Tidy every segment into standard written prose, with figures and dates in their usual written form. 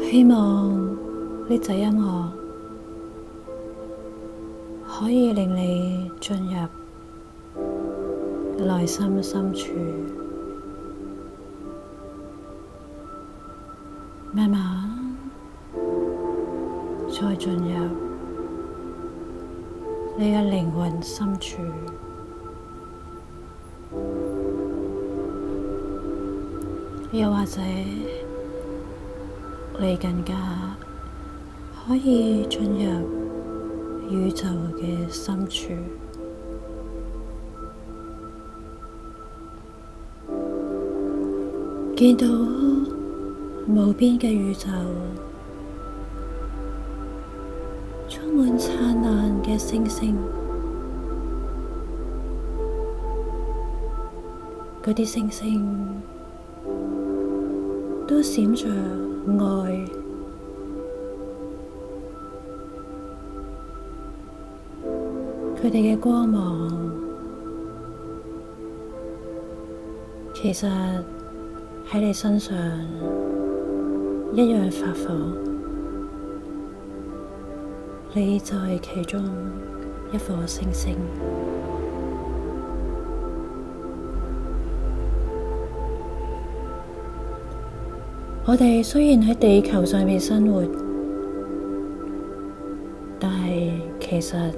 希望呢隻音樂可以令你進入內心深處，慢慢再進入你嘅靈魂深處，又或者你更加可以進入宇宙嘅深處，見到無邊嘅宇宙，充滿燦爛嘅星星，嗰啲星星都閃着愛，佢哋嘅光芒其實喺你身上一樣發放，你就係其中一顆星星。我哋雖然喺地球上面生活，但係其實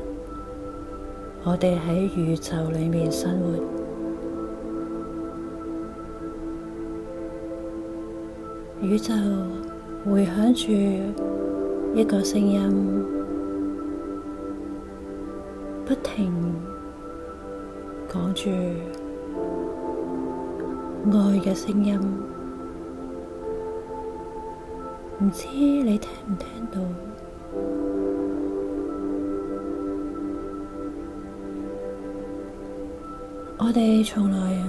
我哋喺宇宙裏面生活。宇宙迴響住一個聲音，不停講住愛嘅聲音。唔知你聽唔聽到？我哋從來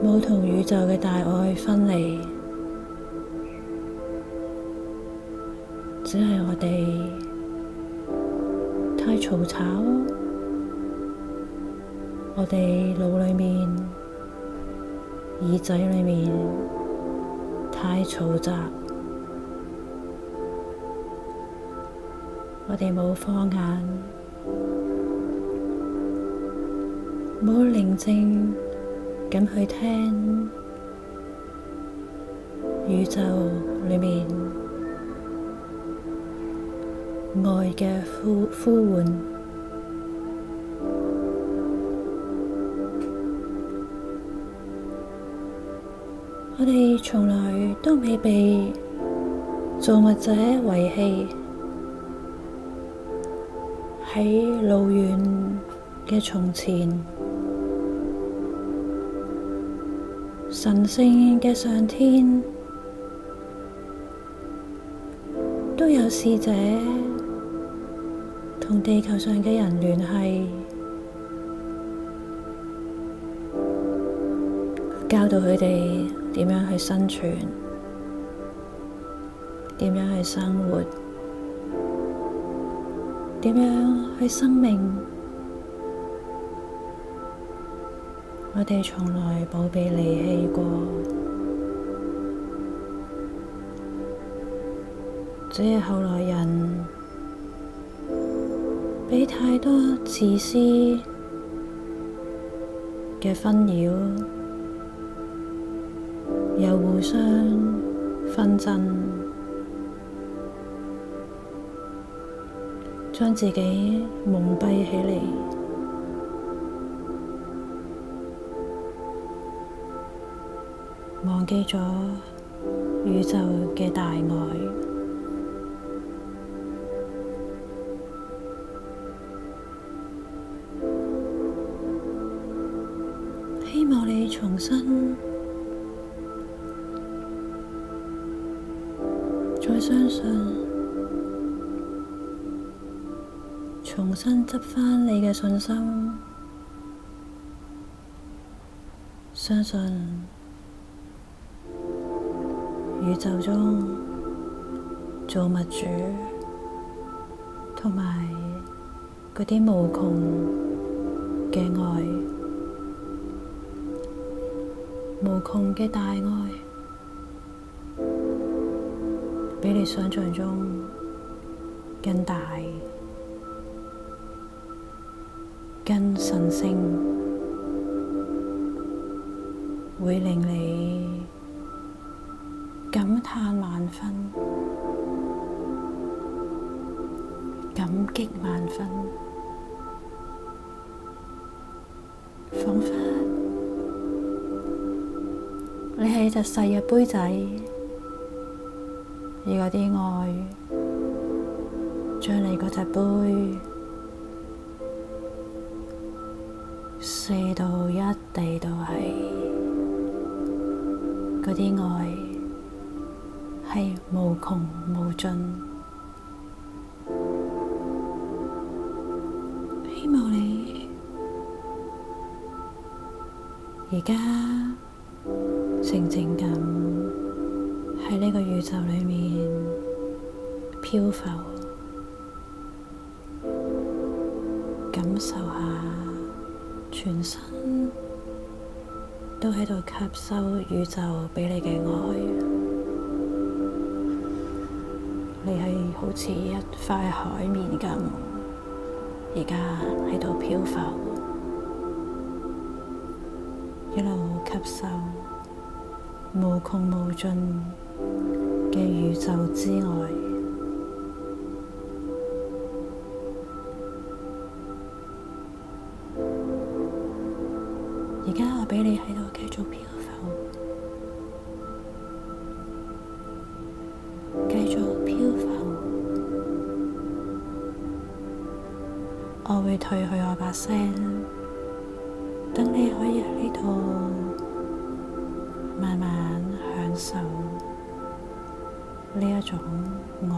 冇同宇宙嘅大愛分離，只係我哋太嘈吵，我哋腦裏面、耳仔裏面太嘈雜。我哋冇放眼，冇寧靜咁去聽宇宙裏面愛嘅呼喚。我哋從來都未被造物者遺棄。喺遙遠嘅從前，神聖嘅上天都有使者同地球上嘅人聯繫，教導佢哋點樣去生存，點樣去生活，點樣去生命。我哋從來冇被離棄過，只係後來人俾太多自私嘅紛擾，又互相紛爭，將自己蒙蔽起嚟，忘記咗宇宙嘅大愛。希望你重新再相信，重新執返你嘅信心，相信宇宙中造物主同埋嗰啲無窮嘅愛，無窮嘅大愛，比你想象中更大、更神聖，會令你感嘆萬分、感激萬分，彷彿你係一隻細嘅杯仔，而嗰啲愛將你嗰隻杯射到一地都係，嗰啲愛係無窮無盡。希望你而家靜靜咁喺呢個宇宙裏面漂浮，感受下全身都喺度吸收宇宙畀你嘅愛。你係好似一塊海綿咁，而家喺度漂浮，一路吸收無窮無盡嘅宇宙之愛。而家我畀你喺度繼續漂浮，繼續漂浮。我會退去我把聲，等你可以喺呢度慢慢享受呢一種愛。